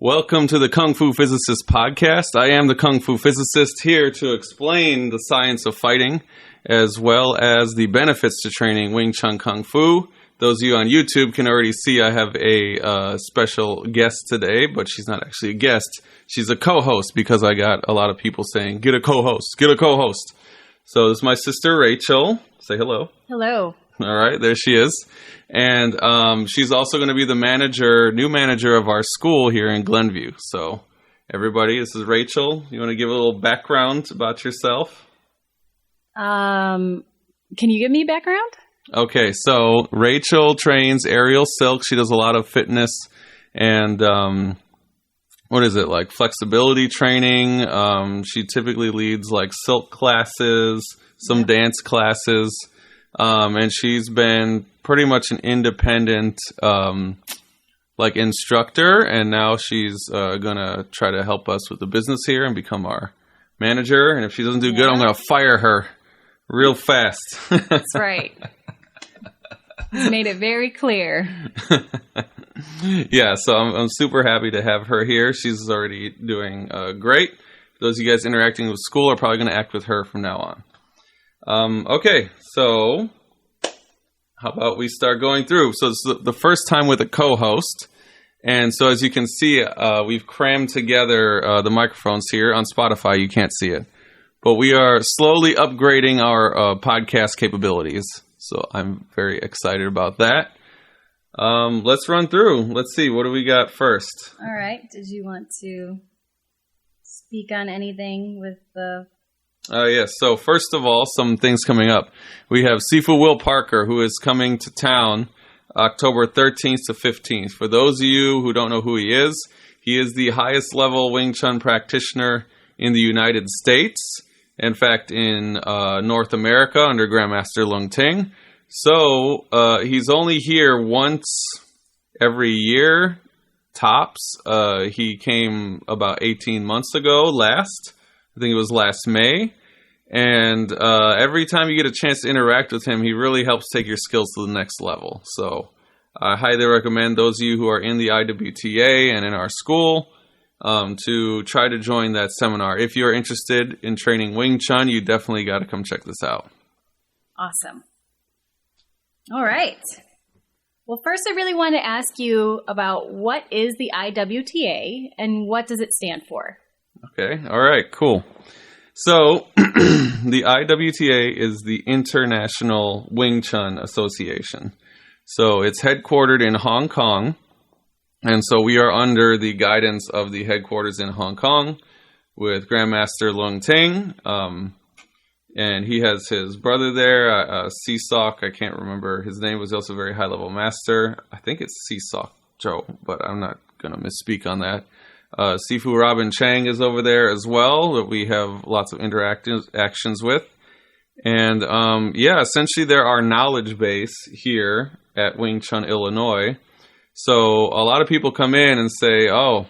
Welcome to the Kung Fu Physicist podcast. I am the Kung Fu Physicist, here to explain the science of fighting, as well as the benefits to training Wing Chun Kung Fu. Those of you on YouTube can already see I have a special guest today, but she's not actually a guest. She's a co-host, because I got a lot of people saying, get a co-host, get a co-host. So this is my sister, Rachel. Say hello. Hello. All right, there she is. And she's also going to be the new manager of our school here in Glenview. So, everybody, this is Rachel. You want to give a little background about yourself? Can you give me background? Okay, so Rachel trains aerial silk. She does a lot of fitness and, flexibility training. She typically leads, silk classes, some dance classes. And she's been pretty much an independent, instructor, and now she's gonna try to help us with the business here and become our manager. And if she doesn't do good, I'm gonna fire her real fast. That's right. He's made it very clear. Yeah, so I'm super happy to have her here. She's already doing great. Those of you guys interacting with school are probably going to act with her from now on. Okay, so how about we start going through? So it's the first time with a co-host. And so as you can see, we've crammed together the microphones here. On Spotify, you can't see it. But we are slowly upgrading our podcast capabilities. So I'm very excited about that. Let's run through. Let's see. What do we got first? All right. Did you want to speak on anything with the... Yes. So first of all, some things coming up. We have Sifu Will Parker, who is coming to town October 13th to 15th. For those of you who don't know who he is the highest level Wing Chun practitioner in the United States. In fact, in North America under Grand Master Leung Ting. So he's only here once every year, tops. He came about 18 months ago last. I think it was last May. And every time you get a chance to interact with him, he really helps take your skills to the next level. So I highly recommend those of you who are in the IWTA and in our school to try to join that seminar. If you're interested in training Wing Chun, you definitely got to come check this out. Awesome. All right. Well, first I really want to ask you about what is the IWTA and what does it stand for? Okay. All right. Cool. So the IWTA is the International Wing Chun Association. So it's headquartered in Hong Kong. And so we are under the guidance of the headquarters in Hong Kong with Grand Master Leung Ting. And he has his brother there, Seesock. I can't remember. His name was also a very high-level master. I think it's Seesock Joe, but I'm not going to misspeak on that. Sifu Robin Chang is over there as well, that we have lots of interactions with. And, essentially they're our knowledge base here at Wing Chun, Illinois. So a lot of people come in and say, oh,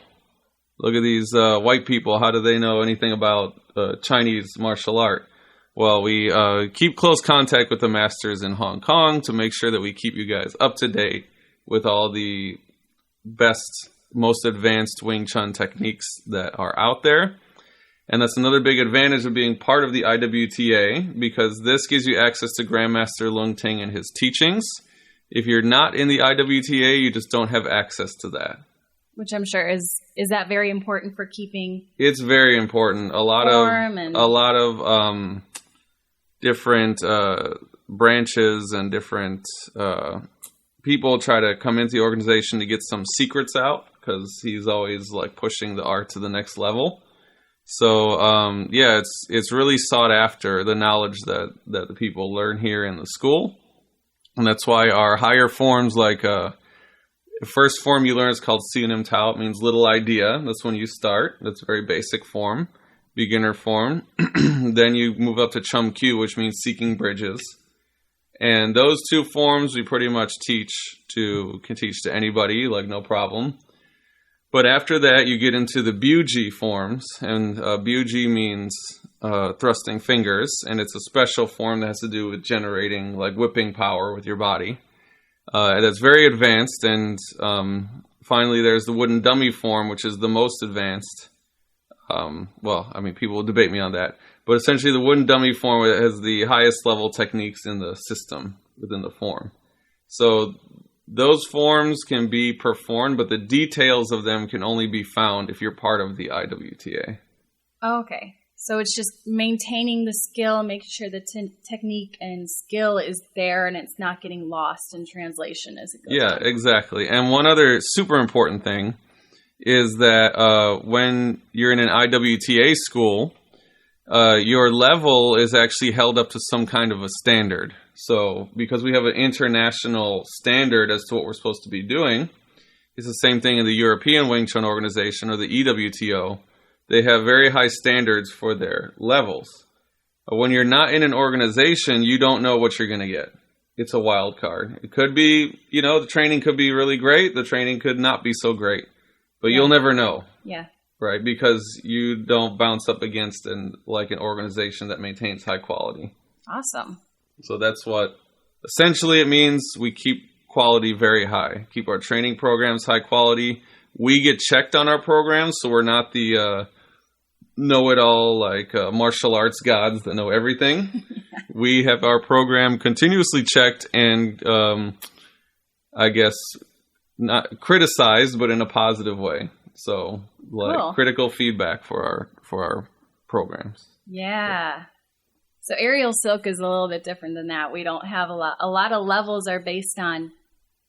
look at these white people. How do they know anything about Chinese martial art? Well, we keep close contact with the masters in Hong Kong to make sure that we keep you guys up to date with all the best, most advanced Wing Chun techniques that are out there. And that's another big advantage of being part of the IWTA, because this gives you access to Grand Master Leung Ting and his teachings. If you're not in the IWTA, you just don't have access to that. Which I'm sure is that very important for keeping... It's very important. A lot of different branches and different people try to come into the organization to get some secrets out, because he's always pushing the art to the next level. So it's really sought after, the knowledge that the people learn here in the school. And that's why our higher forms, first form you learn is called Siunim Tao. It means little idea. That's when you start. That's a very basic form, beginner form. Then you move up to Chum Q, which means seeking bridges. And those two forms we pretty much can teach to anybody, no problem. But after that, you get into the Buji forms. And Buji means thrusting fingers, and it's a special form that has to do with generating whipping power with your body. That's very advanced, and finally, there's the wooden dummy form, which is the most advanced. Well, I mean, people will debate me on that. But essentially, the wooden dummy form has the highest level techniques in the system within the form. So those forms can be performed, but the details of them can only be found if you're part of the IWTA. Oh, okay. So it's just maintaining the skill, making sure the technique and skill is there and it's not getting lost in translation as it goes on. Exactly. And one other super important thing is that when you're in an IWTA school, your level is actually held up to some kind of a standard. So because we have an international standard as to what we're supposed to be doing, it's the same thing in the European Wing Chun organization or the EWTO. They have very high standards for their levels. When you're not in an organization, you don't know what you're going to get. It's a wild card. It could be, the training could be really great. The training could not be so great. But you'll never know. Yeah. Right? Because you don't bounce up against an organization that maintains high quality. Awesome. So that's what essentially it means. We keep quality very high. Keep our training programs high quality. We get checked on our programs, so we're not the know-it-all martial arts gods that know everything. We have our program continuously checked and I guess not criticized, but in a positive way. So cool. Critical feedback for our programs. Yeah. So aerial silk is a little bit different than that. We don't have a lot of levels are based on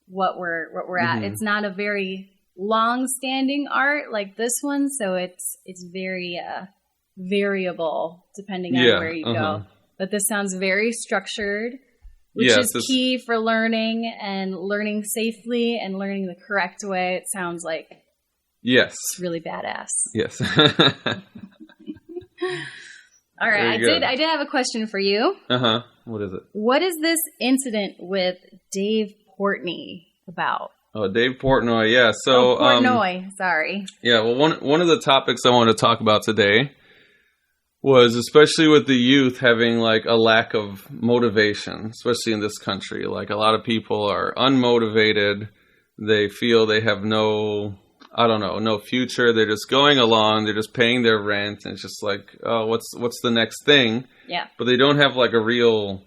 what we're at. It's not a very long-standing art like this one, so it's very variable depending on where you go. But this sounds very structured, which is key for learning and learning safely and learning the correct way. It sounds like it's really badass. Yes. All right, I did have a question for you. What is it? What is this incident with Dave Portnoy about? Oh, Dave Portnoy, yeah. So Portnoy, sorry. Yeah, well, one of the topics I wanted to talk about today was especially with the youth having a lack of motivation, especially in this country. A lot of people are unmotivated. They feel they have no future. They're just going along. They're just paying their rent. And it's just what's the next thing? Yeah. But they don't have a real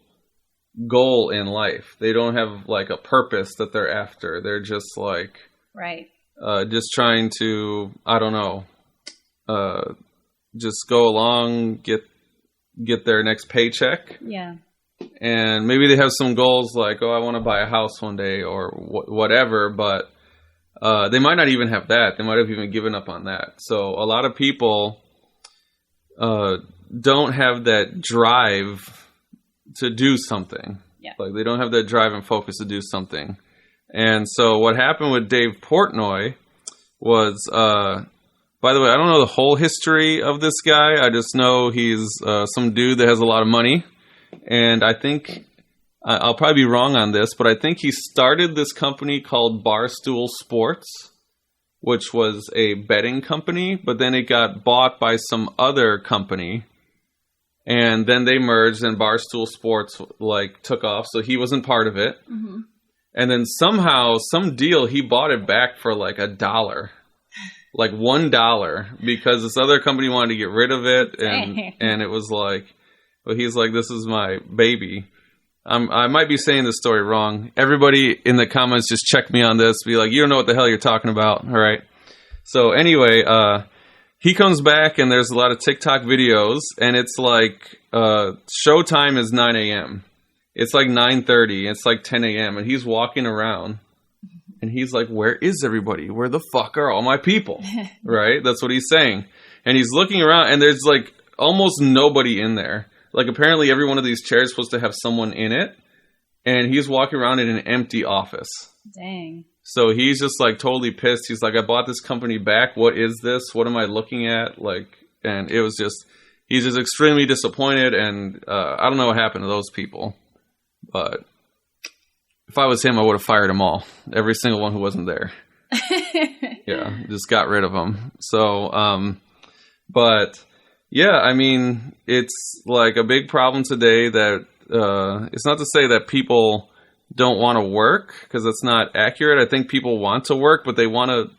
goal in life. They don't have a purpose that they're after. They're just right. Just trying to, just go along, get their next paycheck. Yeah. And maybe they have some goals I want to buy a house one day or whatever, but they might not even have that. They might have even given up on that. So a lot of people don't have that drive to do something. Yeah. They don't have that drive and focus to do something. And so what happened with Dave Portnoy was, by the way, I don't know the whole history of this guy. I just know he's some dude that has a lot of money. And I think, I'll probably be wrong on this, but I think he started this company called Barstool Sports, which was a betting company, but then it got bought by some other company. And then they merged and Barstool Sports took off. So he wasn't part of it. Mm-hmm. And then somehow, some deal, he bought it back for $1. $1 because this other company wanted to get rid of it. And it was he's this is my baby. I might be saying this story wrong. Everybody in the comments just check me on this. Be you don't know what the hell you're talking about. All right. So anyway, he comes back and there's a lot of TikTok videos and it's showtime is 9 a.m. It's 9:30. It's 10 a.m. and he's walking around and he's where is everybody? Where the fuck are all my people? Right? That's what he's saying. And he's looking around and there's almost nobody in there. Apparently every one of these chairs is supposed to have someone in it. And he's walking around in an empty office. Dang. So he's just totally pissed. He's I bought this company back. What is this? What am I looking at? And it was he's just extremely disappointed. And I don't know what happened to those people. But if I was him, I would have fired them all. Every single one who wasn't there. Yeah, just got rid of them. So, but yeah, I mean, it's a big problem today that it's not to say that people don't want to work because it's not accurate. I think people want to work, but they want to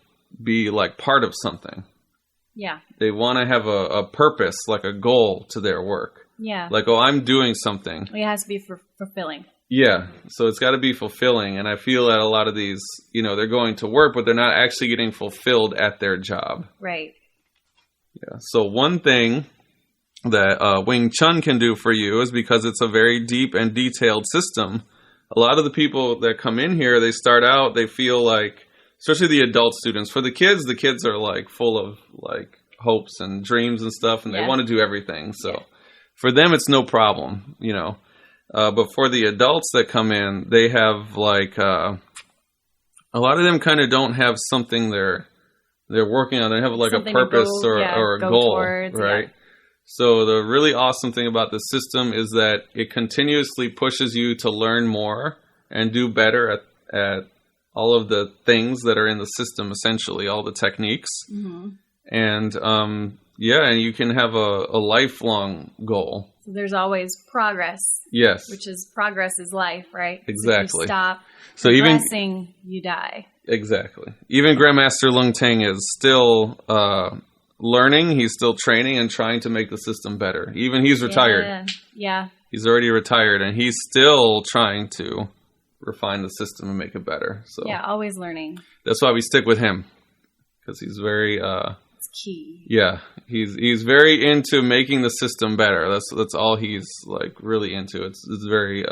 be like part of something. Yeah. They want to have a purpose, like a goal to their work. Yeah. Like, oh, I'm doing something. It has to be fulfilling. Yeah. So it's got to be fulfilling. And I feel that a lot of these, they're going to work, but they're not actually getting fulfilled at their job. Right. Yeah. So one thing that Wing Chun can do for you is because it's a very deep and detailed system. A lot of the people that come in here, they start out, they feel like, especially the adult students. For the kids are like full of like hopes and dreams and stuff, and they want to do everything. So for them, it's no problem, But for the adults that come in, they have like a lot of them kind of don't have something they're working on. They have like something a purpose go, or a go goal, towards, right? Yeah. So the really awesome thing about the system is that it continuously pushes you to learn more and do better at all of the things that are in the system, essentially, all the techniques. Mm-hmm. And, and you can have a lifelong goal. So there's always progress. Yes. Which is progress is life, right? Exactly. So if you stop progressing, you die. Exactly. Even Grand Master Leung Ting is still learning. He's still training and trying to make the system better. Even he's retired. Yeah. He's already retired, and he's still trying to refine the system and make it better. So yeah, always learning. That's why we stick with him, because he's very it's key. Yeah, he's very into making the system better. That's all he's like really into. It's very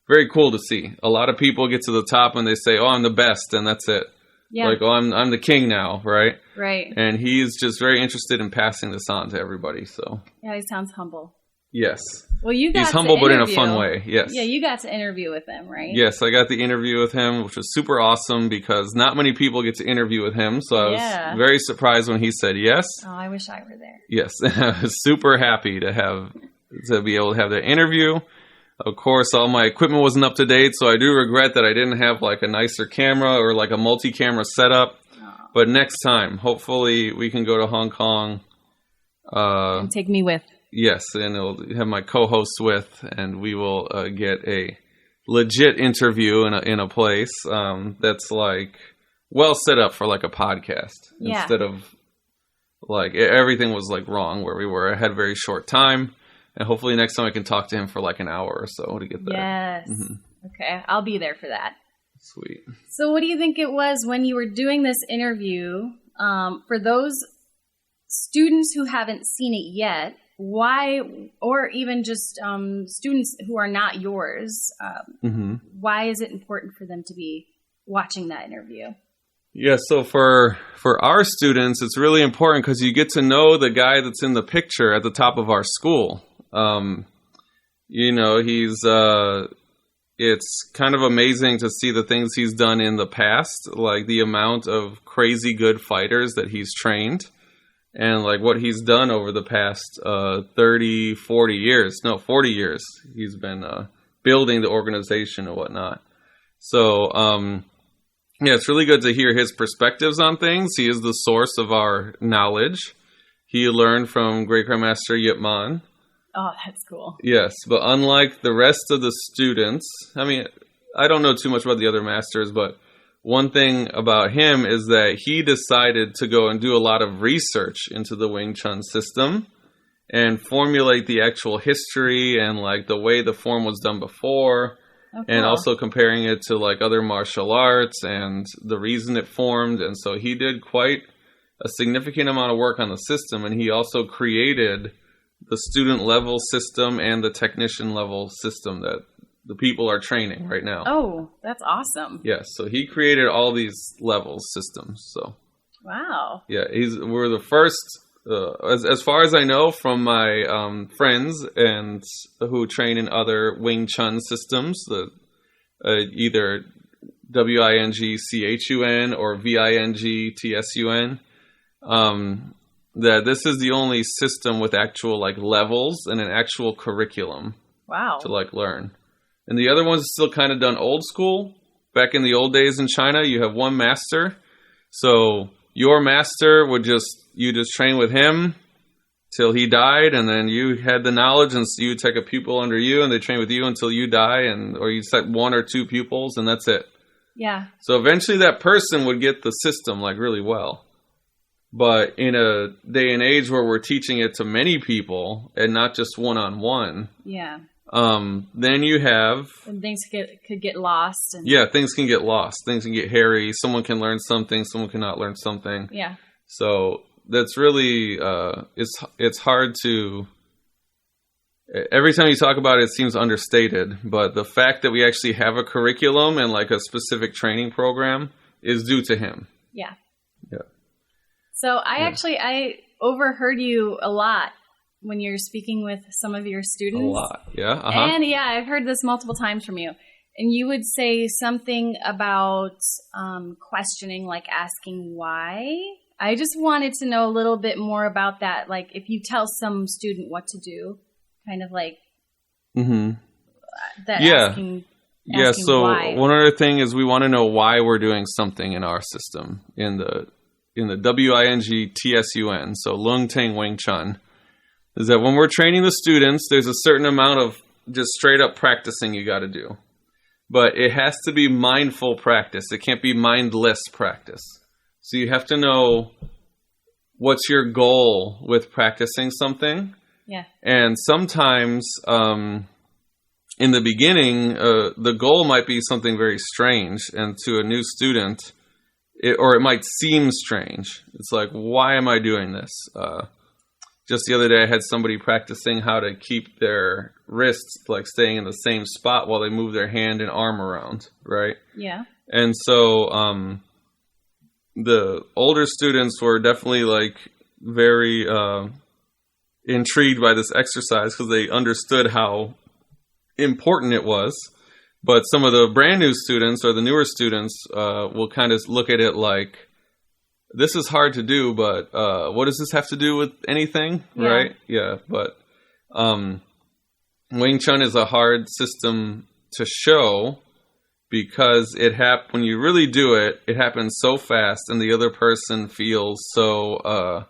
very cool to see. A lot of people get to the top and they say, "Oh, I'm the best," and that's it. Yeah. Like, "Oh, I'm the king now," right? Right. And he's just very interested in passing this on to everybody. So yeah, he sounds humble. Yes. Well, he's humble, but in a fun way. Yes. Yeah, you got to interview with him, right? Yes, I got the interview with him, which was super awesome because not many people get to interview with him. So I was very surprised when he said yes. Oh, I wish I were there. Yes, I was super happy to be able to have that interview. Of course, all my equipment wasn't up to date, so I do regret that I didn't have like a nicer camera or like a multi-camera setup. Oh. But next time, hopefully, we can go to Hong Kong. And take me with. Yes, and it'll have my co-hosts with, and we will get a legit interview in a place that's like well set up for like a podcast instead of like everything was like wrong where we were. I had a very short time, and hopefully next time I can talk to him for like an hour or so to get there. Yes. Mm-hmm. Okay, I'll be there for that. Sweet. So, what do you think it was when you were doing this interview for those students who haven't seen it yet? Why, or even just students who are not yours, why is it important for them to be watching that interview? Yeah, so for our students, it's really important because you get to know the guy that's in the picture at the top of our school. It's kind of amazing to see the things he's done in the past, like the amount of crazy good fighters that he's trained. And like what he's done over the past 40 years, he's been building the organization and whatnot. So, it's really good to hear his perspectives on things. He is the source of our knowledge. He learned from Great Grand Master Yip Man. Oh, that's cool. Yes, but unlike the rest of the students, I mean, I don't know too much about the other masters, but one thing about him is that he decided to go and do a lot of research into the Wing Chun system and formulate the actual history and like the way the form was done before, and also comparing it to like other martial arts and the reason it formed. And so he did quite a significant amount of work on the system, and he also created the student level system and the technician level system that the people are training right now. Oh, that's awesome. Yes, so he created all these level systems. So, wow. Yeah, we're the first, as far as I know, from my friends and who train in other Wing Chun systems, either WINGCHUN or VINGTSUN, that this is the only system with actual like levels and an actual curriculum. Wow. To like learn. And the other one's still kind of done old school. Back in the old days in China, you have one master. So your master you just train with him till he died, and then you had the knowledge, and so you take a pupil under you, and they train with you until you die, or you set 1 or 2 pupils, and that's it. Yeah. So eventually that person would get the system like really well. But in a day and age where we're teaching it to many people and not just one-on-one, yeah, then you have... And things could get lost. Yeah, things can get lost. Things can get hairy. Someone can learn something. Someone cannot learn something. Yeah. So that's really... it's hard to... Every time you talk about it, it seems understated. But the fact that we actually have a curriculum and like a specific training program is due to him. Yeah. Yeah. So I overheard you a lot when you're speaking with some of your students. A lot, yeah. Uh-huh. And yeah, I've heard this multiple times from you. And you would say something about questioning, like asking why. I just wanted to know a little bit more about that. Like if you tell some student what to do, kind of like that asking so why. One other thing is we want to know why we're doing something in our system in the WING-TSUN, so Leung Ting Wing Chun, is that when we're training the students, there's a certain amount of just straight up practicing you got to do. But it has to be mindful practice. It can't be mindless practice. So you have to know what's your goal with practicing something. Yeah. And sometimes in the beginning, the goal might be something very strange, and to a new student, or it might seem strange. It's like, why am I doing this? Just the other day, I had somebody practicing how to keep their wrists like staying in the same spot while they move their hand and arm around, right? Yeah. And so the older students were definitely like very intrigued by this exercise because they understood how important it was. But some of the brand new students or the newer students will kind of look at it like, this is hard to do, but what does this have to do with anything, right? Yeah, but Wing Chun is a hard system to show because when you really do it, it happens so fast and the other person feels so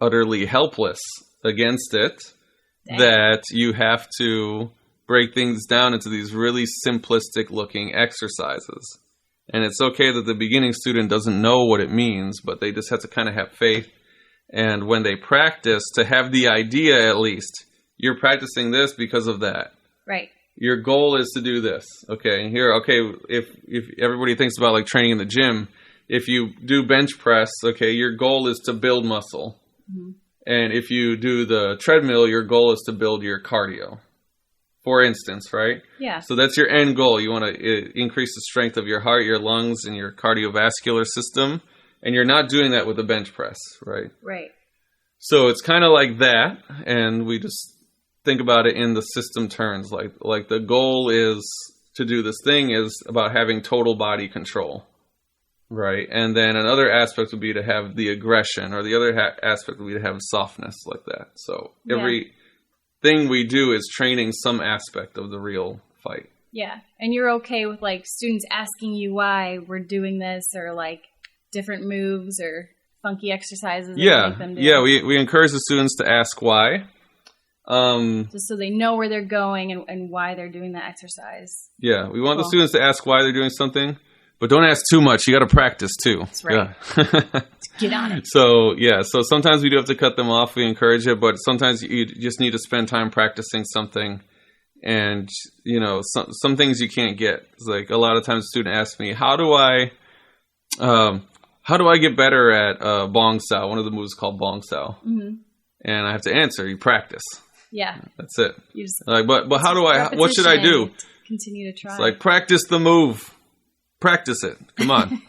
utterly helpless against it that you have to break things down into these really simplistic looking exercises. And it's okay that the beginning student doesn't know what it means, but they just have to kind of have faith. And when they practice, to have the idea at least, you're practicing this because of that. Right. Your goal is to do this. Okay, and here, if everybody thinks about like training in the gym, if you do bench press, okay, your goal is to build muscle. Mm-hmm. And if you do the treadmill, your goal is to build your cardio. For instance, right? Yeah. So that's your end goal. You want to increase the strength of your heart, your lungs, and your cardiovascular system. And you're not doing that with a bench press, right? Right. So it's kind of like that. And we just think about it in the system terms. Like the goal is to do this thing is about having total body control, right? And then another aspect would be to have the aggression, or the other aspect would be to have softness like that. So every thing we do is training some aspect of the real fight. Yeah. And you're okay with like students asking you why we're doing this, or like different moves or funky exercises that we make them do? Yeah, we encourage the students to ask why. Just so they know where they're going and why they're doing that exercise. Yeah, we want the students to ask why they're doing something, but don't ask too much. You got to practice too. That's right. Yeah. Get on it. So sometimes we do have to cut them off. We encourage it, but sometimes you just need to spend time practicing something. And, some things you can't get. It's like a lot of times a student asks me, how do I get better at Bong Sao? One of the moves is called Bong Sao. Mm-hmm. And I have to answer, you practice. Yeah. That's it. You just, like, but how do what should I do? Continue to try. It's like, practice the move. Practice it. Come on.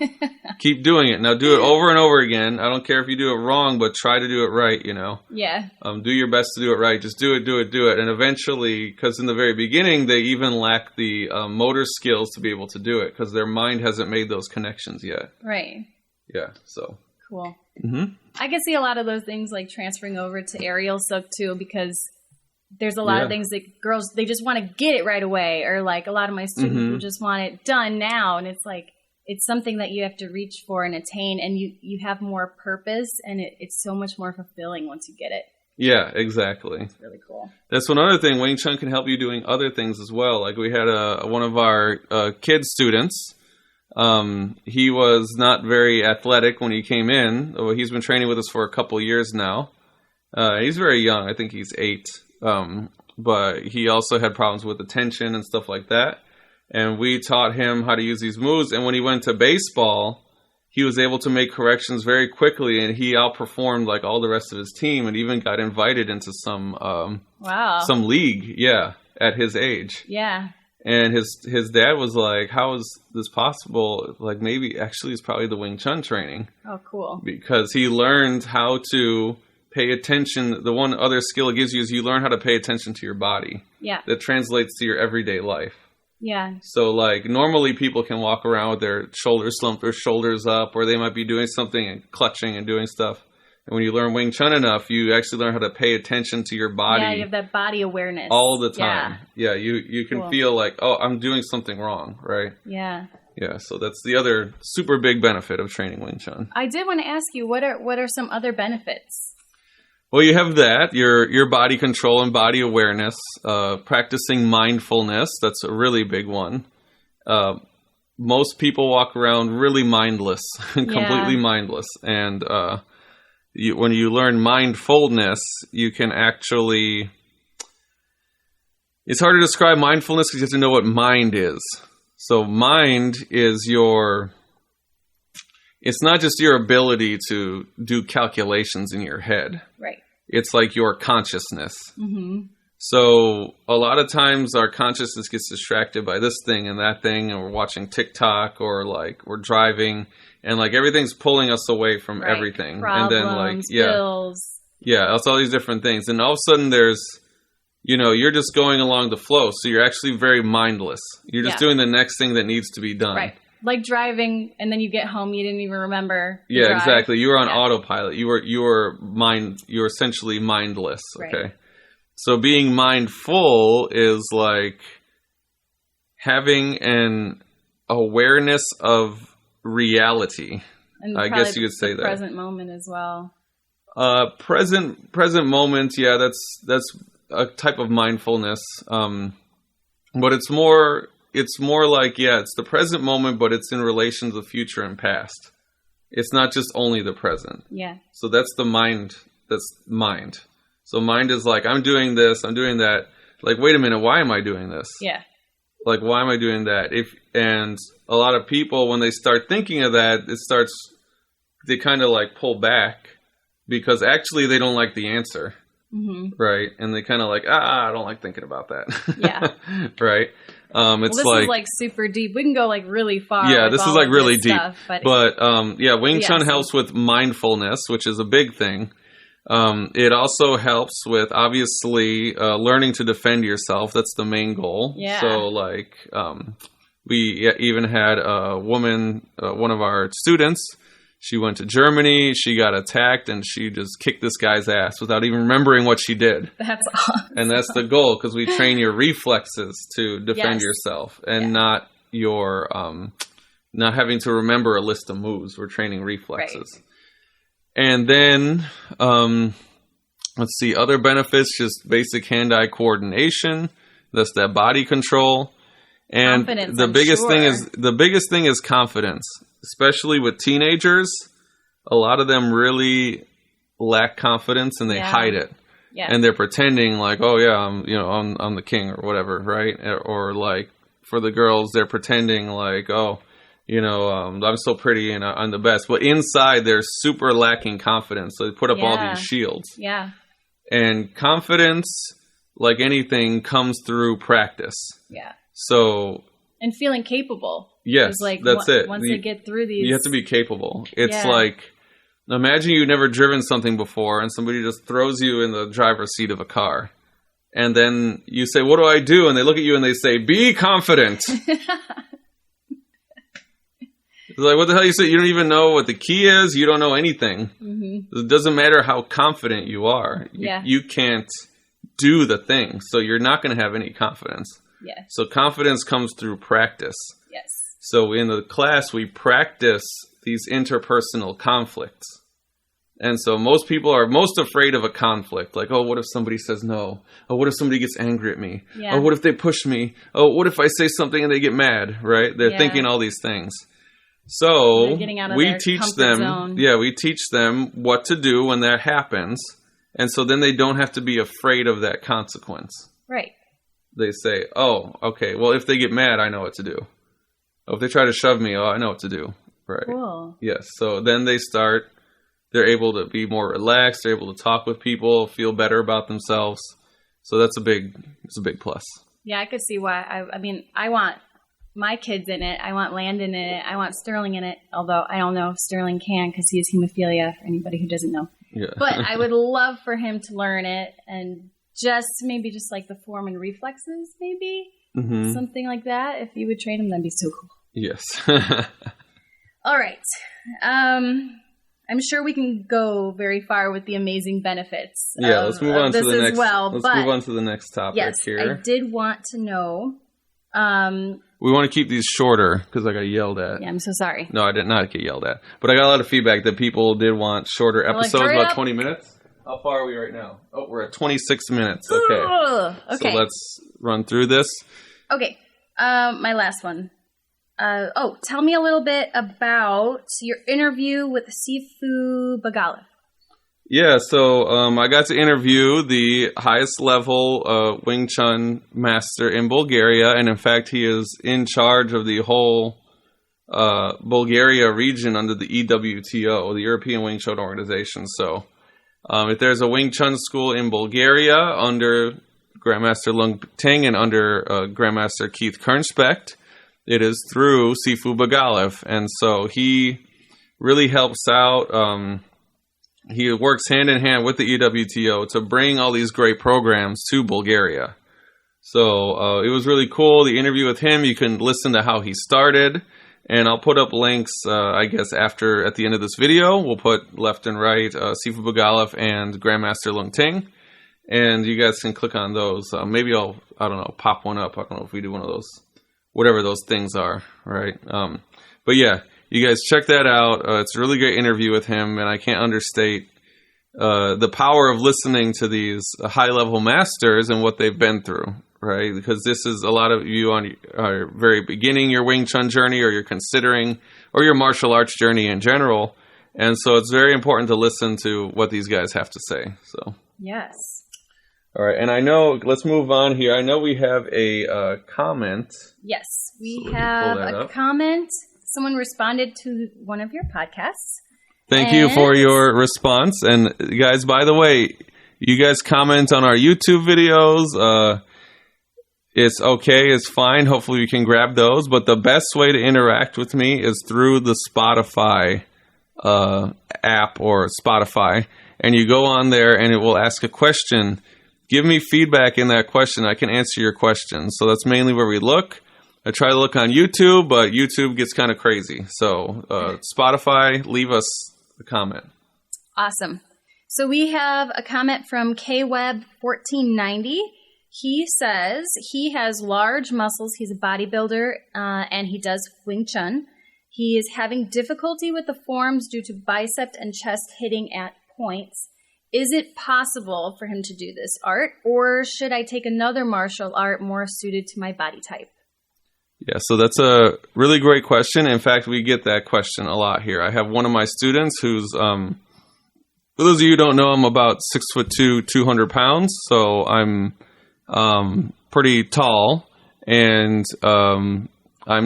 Keep doing it. Now do it over and over again. I don't care if you do it wrong, but try to do it right, Yeah. Do your best to do it right. Just do it. And eventually, because in the very beginning, they even lack the motor skills to be able to do it because their mind hasn't made those connections yet. Right. Yeah, so. Cool. Mm-hmm. I can see a lot of those things like transferring over to aerial silk too, because there's a lot of things that girls, they just want to get it right away, or like a lot of my students who just want it done now, and it's like it's something that you have to reach for and attain, and you have more purpose, and it's so much more fulfilling once you get it. Yeah, exactly. It's really cool. That's one other thing. Wing Chun can help you doing other things as well. Like we had one of our kid students. He was not very athletic when he came in. He's been training with us for a couple years now. He's very young. I think he's 8. But he also had problems with attention and stuff like that. And we taught him how to use these moves. And when he went to baseball, he was able to make corrections very quickly, and he outperformed like all the rest of his team, and even got invited into some league. At his age. Yeah. And his dad was like, "How is this possible? Like maybe actually it's probably the Wing Chun training." Oh, cool! Because he learned how to pay attention. The one other skill it gives you is you learn how to pay attention to your body. Yeah. That translates to your everyday life. Yeah. So, like, normally people can walk around with their shoulders slumped or shoulders up, or they might be doing something and clutching and doing stuff. And when you learn Wing Chun enough, you actually learn how to pay attention to your body. Yeah, you have that body awareness. All the time. Yeah, you can feel like, oh, I'm doing something wrong, right? Yeah. Yeah, so that's the other super big benefit of training Wing Chun. I did want to ask you, what are some other benefits? Well, you have that, your body control and body awareness, practicing mindfulness. That's a really big one. Most people walk around really mindless, completely mindless. And when you learn mindfulness, you can actually... It's hard to describe mindfulness because you have to know what mind is. So mind is it's not just your ability to do calculations in your head. Right. It's like your consciousness. Mm-hmm. So a lot of times our consciousness gets distracted by this thing and that thing, and we're watching TikTok or like we're driving, and like everything's pulling us away from everything. Problems, and then like bills. Yeah, it's all these different things. And all of a sudden there's, you're just going along the flow. So you're actually very mindless. You're just doing the next thing that needs to be done. Right. Like driving, and then you get home, you didn't even remember. Yeah, drive. Exactly. You were on autopilot. You were essentially mindless. Okay. Right. So being mindful is like having an awareness of reality. And I guess you could say that. Present moment as well. Present moment. Yeah, that's a type of mindfulness. But it's more like, it's the present moment, but it's in relation to the future and past. It's not just only the present. Yeah. So that's the mind. That's mind. So mind is like, I'm doing this, I'm doing that. Like, wait a minute, why am I doing this? Yeah. Like, why am I doing that? And a lot of people, when they start thinking of that, they kind of like pull back because actually they don't like the answer. Mm-hmm. Right. And they kind of like, I don't like thinking about that. Yeah. Right. This is like super deep. We can go like really far. Yeah, this is like really deep. Stuff, but Wing Chun helps with mindfulness, which is a big thing. It also helps with obviously learning to defend yourself. That's the main goal. Yeah. So like we even had a woman, one of our students. She went to Germany, she got attacked, and she just kicked this guy's ass without even remembering what she did. That's awesome. And that's the goal, because we train your reflexes to defend yourself, and not your not having to remember a list of moves. We're training reflexes. Right. And then, let's see, other benefits, just basic hand-eye coordination. That's that body control. And confidence, the biggest thing is confidence. Especially with teenagers, a lot of them really lack confidence and they hide it. Yeah. And they're pretending like, oh yeah, I'm the king or whatever, right? Or like for the girls, they're pretending like, oh, I'm so pretty and I'm the best. But inside, they're super lacking confidence. So they put up all these shields. Yeah. And confidence, like anything, comes through practice. Yeah. So. And feeling capable. Yes, like that's it. Once they get through these... You have to be capable. It's like, imagine you've never driven something before and somebody just throws you in the driver's seat of a car. And then you say, what do I do? And they look at you and they say, be confident. It's like, what the hell you say? You don't even know what the key is. You don't know anything. Mm-hmm. It doesn't matter how confident you are. You can't do the thing. So you're not going to have any confidence. Yeah. So confidence comes through practice. Yes. So in the class, we practice these interpersonal conflicts. And so most people are most afraid of a conflict. Like, oh, what if somebody says no? Oh, what if somebody gets angry at me? Yeah. Oh, what if they push me? Oh, what if I say something and they get mad, right? They're thinking all these things. So we teach them, we teach them what to do when that happens. And so then they don't have to be afraid of that consequence. Right. They say, oh, okay, well, if they get mad, I know what to do. Oh, if they try to shove me, I know what to do. Right. Cool. Yes. So then they're able to be more relaxed. They're able to talk with people, feel better about themselves. So it's a big plus. Yeah, I could see why. I mean, I want my kids in it. I want Landon in it. I want Sterling in it. Although I don't know if Sterling can because he has hemophilia, for anybody who doesn't know. Yeah. But I would love for him to learn it and just like the form and reflexes, maybe. Mm-hmm. Something like that. If you would train him, that'd be so cool. Yes. All right. I'm sure we can go very far with the amazing benefits. Yeah, let's move on to the next. Let's move on to the next topic here. I did want to know. We want to keep these shorter because I got yelled at. Yeah, I'm so sorry. No, I did not get yelled at, but I got a lot of feedback that people did want shorter episodes, about 20 minutes. How far are we right now? Oh, we're at 26 minutes. Okay. So let's run through this. Okay. My last one. Tell me a little bit about your interview with Sifu Bagalev. Yeah, so I got to interview the highest level Wing Chun master in Bulgaria, and in fact, he is in charge of the whole Bulgaria region under the IWTA, the European Wing Chun Organization. So if there's a Wing Chun school in Bulgaria under Grand Master Leung Ting and under Grand Master Keith Kernspect, it is through Sifu Bagalev, and so he really helps out. He works hand in hand with the IWTA to bring all these great programs to Bulgaria. So it was really cool. The interview with him, you can listen to how he started, and I'll put up links, I guess, at the end of this video. We'll put left and right, Sifu Bagalev and Grand Master Leung Ting, and you guys can click on those. Maybe pop one up. I don't know if we do one of those. Whatever those things are, right? But yeah, you guys check that out. It's a really great interview with him, and I can't understate the power of listening to these high-level masters and what they've been through, right? Because this is a lot of you on your very beginning your Wing Chun journey, or you're considering, or your martial arts journey in general. And so it's very important to listen to what these guys have to say. So yes. All right, and I know, let's move on here. I know we have a comment. Yes, we have a comment. Someone responded to one of your podcasts. Thank you for your response. And guys, by the way, you guys comment on our YouTube videos. It's okay, it's fine. Hopefully we can grab those. But the best way to interact with me is through the Spotify app or Spotify. And you go on there and it will ask a question. Give me feedback in that question. I can answer your question. So that's mainly where we look. I try to look on YouTube, but YouTube gets kind of crazy. So Spotify, leave us a comment. Awesome. So we have a comment from KWeb1490. He says he has large muscles. He's a bodybuilder, and he does Wing Chun. He is having difficulty with the forms due to bicep and chest hitting at points. Is it possible for him to do this art, or should I take another martial art more suited to my body type? Yeah, so that's a really great question. In fact, we get that question a lot here. I have one of my students who's, for those of you who don't know, I'm about 6'2", 200 pounds. So I'm pretty tall, and I'm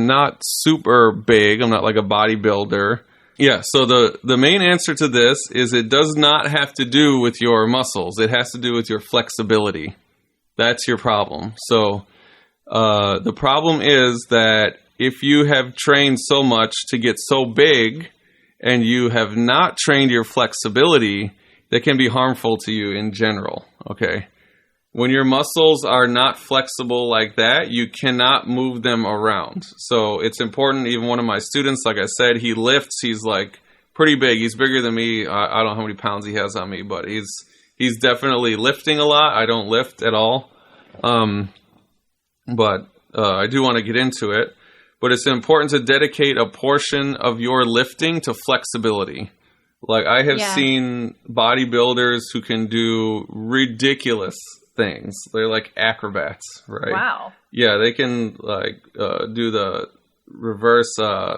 not super big. I'm not like a bodybuilder. Yeah, so the main answer to this is it does not have to do with your muscles. It has to do with your flexibility. That's your problem. So the problem is that if you have trained so much to get so big and you have not trained your flexibility, that can be harmful to you in general, okay? When your muscles are not flexible like that, you cannot move them around. So it's important. Even one of my students, like I said, he lifts. He's like pretty big. He's bigger than me. I don't know how many pounds he has on me, but he's definitely lifting a lot. I don't lift at all. But I do want to get into it. But it's important to dedicate a portion of your lifting to flexibility. Like, I have Yeah. seen bodybuilders who can do ridiculous things. They're like acrobats, right? Wow. Yeah, they can like do the reverse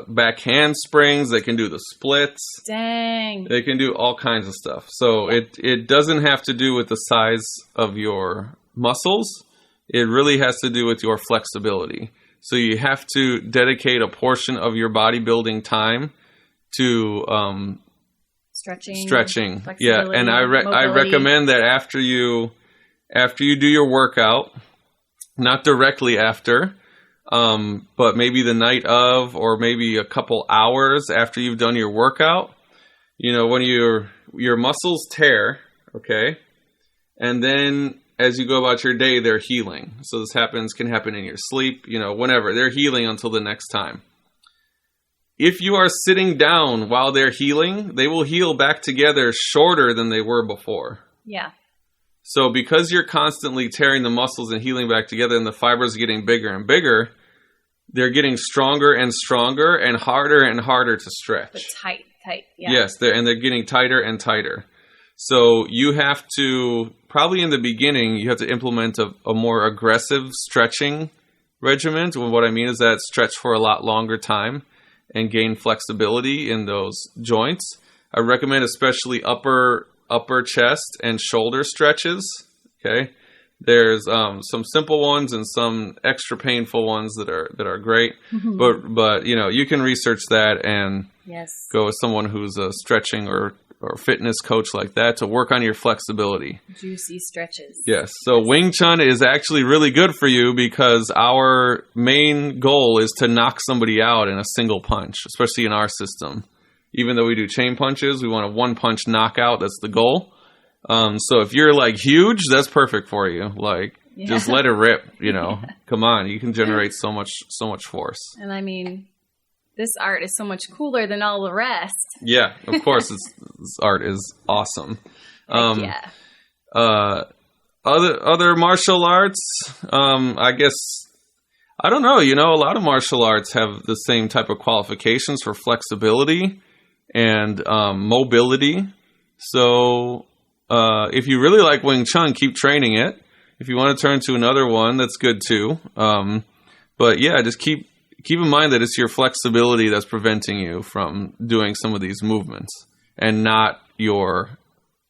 back handsprings. They can do the splits. Dang. They can do all kinds of stuff. So it doesn't have to do with the size of your muscles. It really has to do with your flexibility. So you have to dedicate a portion of your bodybuilding time to stretching. Yeah, and I recommend that after you do your workout, not directly after, but maybe the night of, or maybe a couple hours after you've done your workout. You know, when your muscles tear, okay, and then as you go about your day, they're healing. So this can happen in your sleep, you know, whenever. They're healing until the next time. If you are sitting down while they're healing, they will heal back together shorter than they were before. Yeah. So because you're constantly tearing the muscles and healing back together and the fibers are getting bigger and bigger, they're getting stronger and stronger and harder to stretch. But tight. Yeah. Yes, they're getting tighter and tighter. So you have to, probably in the beginning, you have to implement a more aggressive stretching regimen. And what I mean is that stretch for a lot longer time and gain flexibility in those joints. I recommend especially upper chest and shoulder stretches. Okay, there's some simple ones and some extra painful ones that are great. Mm-hmm. But you know, you can research that and go with someone who's a stretching or fitness coach like that to work on your flexibility. Juicy stretches. Yes. So Wing Chun is actually really good for you because our main goal is to knock somebody out in a single punch, especially in our system. Even though we do chain punches, we want a one-punch knockout. That's the goal. So if you're like huge, that's perfect for you. Like, just let it rip, you know. Come on, you can generate so much force. And I mean, this art is so much cooler than all the rest. Yeah, of course, this art is awesome. Yeah. Other martial arts, I guess, I don't know. You know, a lot of martial arts have the same type of qualifications for flexibility and mobility. So if you really like Wing Chun, keep training it. If you want to turn to another one, that's good too. But yeah, just keep in mind that it's your flexibility that's preventing you from doing some of these movements and not your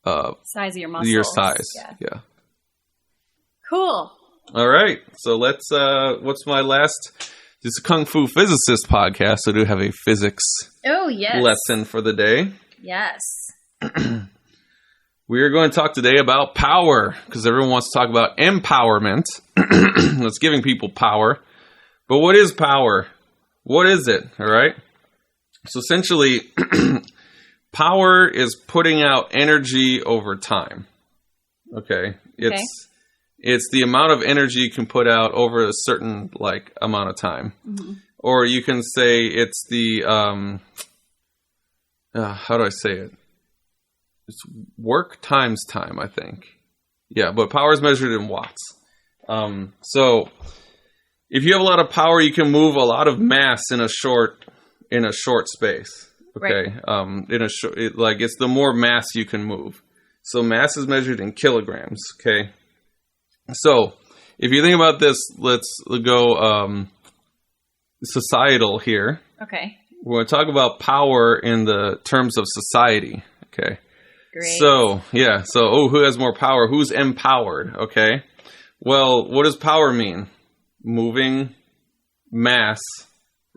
size of your muscles. Your size. Yeah. Cool. All right. So let's, what's my last? This is a Kung Fu Physicist podcast, so I do have a physics lesson for the day. Yes. We are going to talk today about power, because everyone wants to talk about empowerment. That's giving people power. But what is power? What is it? All right. So essentially, power is putting out energy over time. Okay. It's the amount of energy you can put out over a certain amount of time. Mm-hmm. Or you can say it's the how do I say it? It's work times time, I think. Yeah, but power is measured in watts. So if you have a lot of power, you can move a lot of mass in a short space. Okay, right. It's the more mass you can move. So mass is measured in kilograms. Okay, so if you think about this, let's go societal here. Okay, we're going to talk about power in the terms of society. Okay, great. So who has more power? Who's empowered? Okay, well, what does power mean? Moving mass,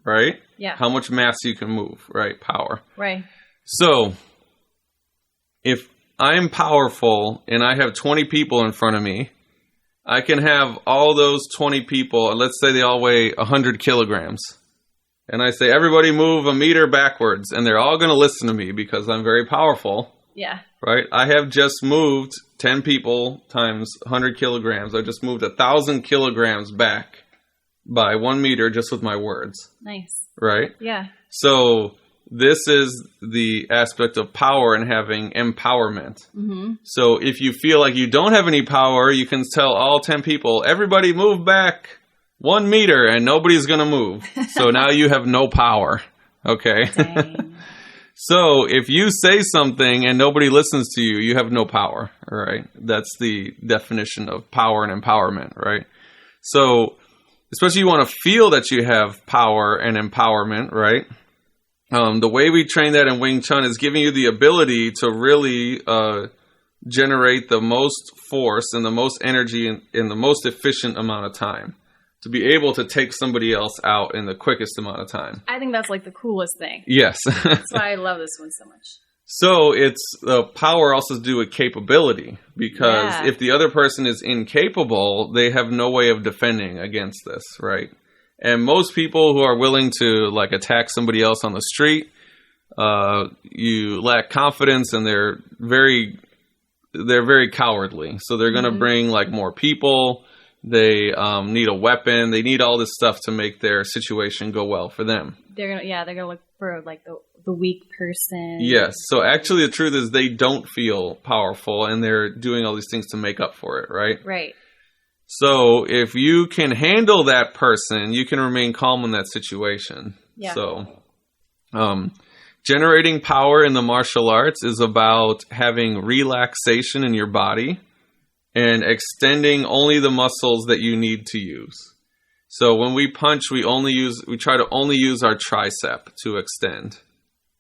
right? Yeah. How much mass you can move, right? Power. Right. So, if I'm powerful and I have 20 people in front of me, I can have all those 20 people, and let's say they all weigh 100 kilograms. And I say, everybody move a meter backwards, and they're all going to listen to me because I'm very powerful. Yeah. Right? I have just moved 10 people times 100 kilograms. I just moved 1,000 kilograms back by 1 meter just with my words. Nice. Right? Yeah. So this is the aspect of power and having empowerment. Mm-hmm. So if you feel like you don't have any power, you can tell all 10 people, everybody move back 1 meter, and nobody's going to move. So now you have no power. Okay? Dang. So if you say something and nobody listens to you, you have no power, all right? That's the definition of power and empowerment, right? So especially you want to feel that you have power and empowerment, right? The way we train that in Wing Chun is giving you the ability to really generate the most force and the most energy in the most efficient amount of time, to be able to take somebody else out in the quickest amount of time. I think that's like the coolest thing. Yes. That's why I love this one so much. So it's power also to do with capability, because if the other person is incapable, they have no way of defending against this, right? And most people who are willing to like attack somebody else on the street, you lack confidence, and they're very cowardly. So they're going to bring like more people. They need a weapon. They need all this stuff to make their situation go well for them. They're gonna look for like the weak person. Yes. So actually, the truth is they don't feel powerful, and they're doing all these things to make up for it, right? Right. So if you can handle that person, you can remain calm in that situation. Yeah. So, generating power in the martial arts is about having relaxation in your body and extending only the muscles that you need to use. So when we punch, we try to only use our tricep to extend.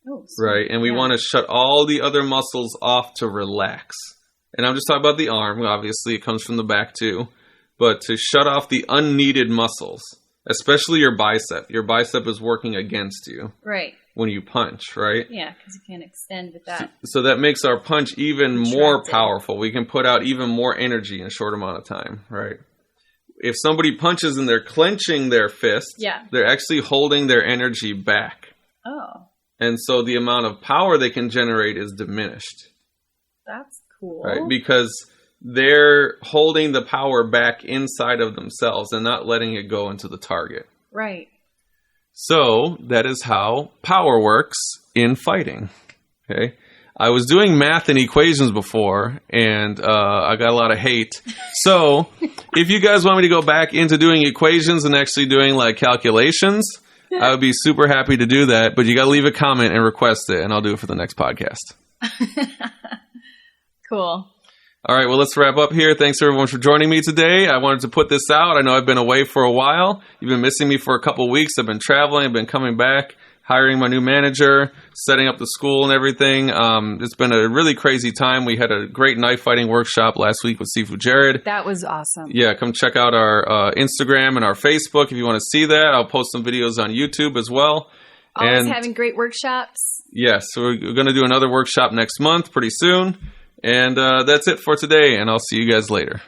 Oh, right? And we want to shut all the other muscles off to relax. And I'm just talking about the arm. Obviously, it comes from the back too. But to shut off the unneeded muscles, especially your bicep. Your bicep is working against you. Right. When you punch, right? Yeah, because you can't extend with that. So that makes our punch even more powerful. We can put out even more energy in a short amount of time, right? If somebody punches and they're clenching their fist, they're actually holding their energy back. Oh. And so the amount of power they can generate is diminished. That's cool. Right? Because they're holding the power back inside of themselves and not letting it go into the target. Right. So that is how power works in fighting. Okay. I was doing math and equations before, and I got a lot of hate. So if you guys want me to go back into doing equations and actually doing like calculations, I would be super happy to do that. But you got to leave a comment and request it, and I'll do it for the next podcast. Cool. All right, well, let's wrap up here. Thanks, everyone, for joining me today. I wanted to put this out. I know I've been away for a while. You've been missing me for a couple weeks. I've been traveling. I've been coming back, hiring my new manager, setting up the school and everything. It's been a really crazy time. We had a great knife fighting workshop last week with Sifu Jared. That was awesome. Yeah, come check out our Instagram and our Facebook if you want to see that. I'll post some videos on YouTube as well. Always having great workshops. Yes, so we're going to do another workshop next month pretty soon. And that's it for today, and I'll see you guys later.